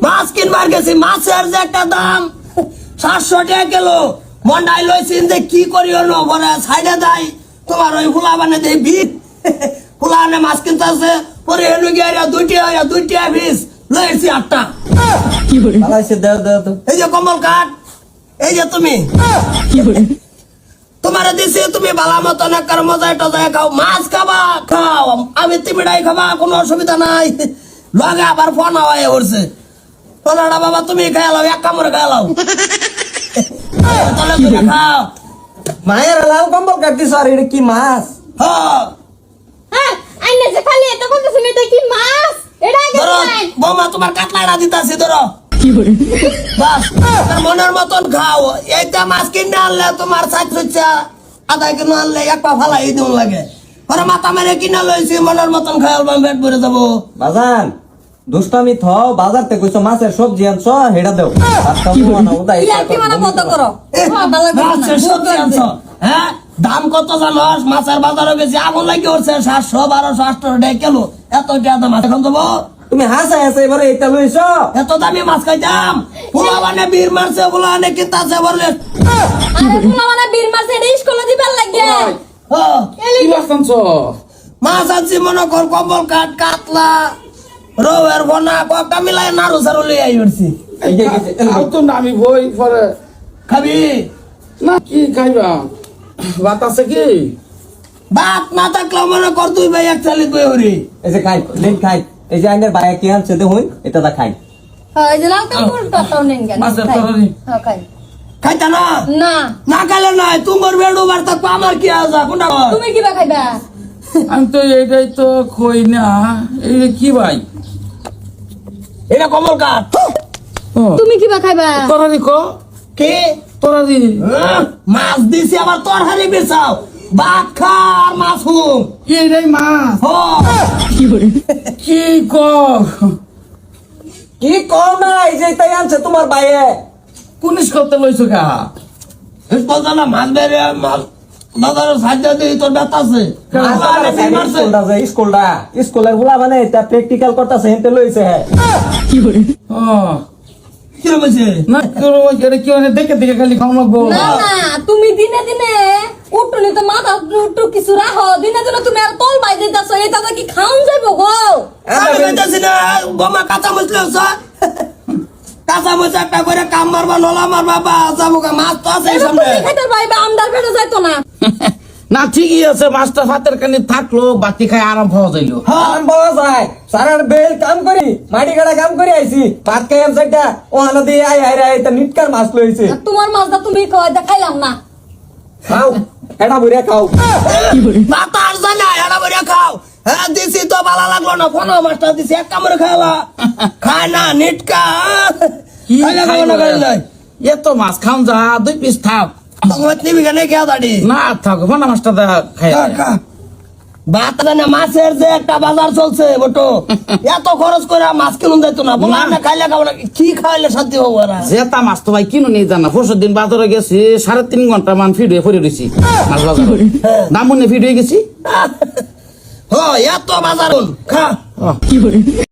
মাছ কিনবার গেছি, মাছের যে একটা দাম 700 টাকা কিলো। মন্ডাই লইছি যে কি করিও না বলে সাইডে দেয় তোমার ওই ফুলা বানে দেয় ভিত ফুলা আনে মাছ কিনতে আছে পরে এনে গিয়ে দুইটা পিস লইছি 8টা। এই যে কমল কাঠ, এই যে তুমি তোমার দিছি, তুমি বালা মতন একবার মজায় টজায় খাও, মাছ খাবা খাও, আমি তিমিটাই খাবা, কোনো অসুবিধা নাই। লগে আবার ফোন হয়ে উঠছে, ফোনটা বাবা তুমি খাইলাও, এক কামড়ে খাইলাও তাহলে তুমি খাও। মায়ের লাল কম্বল কাটতিস আর এটা কি মাছ? হ্যাঁ আইনে যে খালি এটা বলতেছেন এটা কি মাছ? এটা আগে ধরো নাই। বৌমা তোমার কাটলাটা দিতাছি, ধরো বাস তোর মনের মতন খাও। এইটা মাছ কিনে আনলে তোমার 4 কিলো আনলে এক পা ফালাই দিন লাগে, পরে মাথা মেরে কিনা লইছি মনের মতন খাওয়াল পেট ভরে যাবো। বাজান দুষ্টামি থ, বাজার থেকে কইছো মাছের সবজি আনছ হেডা দেও। ইয়ার্কি মানা বন্ধ করো। হ্যাঁ ভালো করে মাছের সবজি আনছো, হ্যাঁ দাম কত জানোস? মাছের বাজারে গেছি আগুন লাগে উঠছে 700 1200 800 টাকা কিলো। এত টাকা মাছ এখন দেবো? তুমি হাসা হাসা এবারে এটা লইছ? এত দামি মাছ খাইতাম? পোলা মানে বীর মারছে, পোলা মানে কিনতাছে বললে আরে পোলা মানে বীর মাছ এটা স্কুলে দিবার লাগে। কি মাছ আনছো? মাছ আনছি মনে কর কম্বল কাঠ, কাতলা, রৌয়ের বনা কটা মিলাই নাড়ু সারু লিয়ে আই উঠছি। এই যে আও তো না আমি বই পরে খাবি? না কি খাইবা? ভাত আছে কি? ভাত না থাকলেও মনে কর তুই ভাই এক চালিত বই হরি। এই যে খাই লেন খাই, এই যে আইনের বাইরে কি আনছে দেখুন এটা দা খাই। হ্যাঁ এই যে লাল কাপড় টাটাও নেন কেন? মাছের তরকারি। হ্যাঁ খাই। খাইতা না? না না খাইলে নাই, তোমার বেড়ু বার থাকবো আমার কি আছে কোনটা? তুমি কিবা খাইবা? আমি তো এইটাই তো কই না। এই কি ভাই? এটা কমল কাঠ। তুমি কিবা খাইবা? তরকারি কো? কি তরকারি। মাছ দিছি আবার তরহারি বেচাও? ভাত খা আর মাছ হুম। এইটাই মাছ। কি কো? কি কও না, এই যে এটাই আনছে তোমার বাইরে। পুলিশ করতে লইছো কা? বলতো না মাছ বেড়ে মাছ বাজারের সাহায্য দিয়ে তোর ব্যথা আছে। স্কুলের গুলা মানে এটা প্র্যাকটিক্যাল করতেছে হেনতে লইছে। ও কি বলছে? না করো এটা কি মানে দেখে দেখে খালি খাওয়া লাগবো। না না তুমি দিনে দিনে উঠুনি তো মাথা উঠু কিছু রাখো, দিনে দিনে তুমি আর তল বাই দিতেছো, এটা তো কি খাওন যাইব গো? আমি বলতেছি না বোমা কাঁচা মছলে কাঁচা মছ একটা করে কাম মারবা নলা মারবা বা যাবো মাছ তো আছে এটা সামনে। তুমি খাইতে পাইবা, আমদার পেটে যাইতো না। না ঠিকই আছে, মাছটা ভাতের কানি থাকলো বাতি খাই আরাম পাওয়া যাইলো। আরাম পাওয়া যায়, সারার বেল কাম করি মাটি কাটা কাম করে আইছি, ভাত খাই আমি একটা ওহানা দিয়ে আই আই রে এটা নিটকার মাছ লইছে। আর তোমার মাছটা তুমি খাও, এটা খাইলাম না। খাও এটা বুড়িয়া খাও। মাথা আর যায় না এড়া বড়িয়া খাও। হ্যাঁ দিছি তো ভালো লাগলো না, ফোন মাছটা দিছি এক কামড়ে খাওয়া খায় না নিটকা। কি খাইলে খাবো খাইবো না রে? খাইলে এত মাছ খাওন যা 2 পিস থাক। তোমার নিবি কেন খেয়া দাঁড়ি না থাক ভানা মাছটা দা খাই। ভাত না মাছের যে একটা বাজার চলছে বটো, এত খরচ করে মাছ কিনুন যাইতো না বলা না খাইলে খাবো না। কি খাইলে শান্তি হবো না? জেতা মাছ তো ভাই কিনো নিয়ে জানা। পরশু দিন বাজারে গেছি 3.5 ঘন্টা মান ফিট হয়ে পড়ে রয়েছি মাছ বাজারে। দাম মনে ফিট হয়ে গেছি। এত বাজার খা।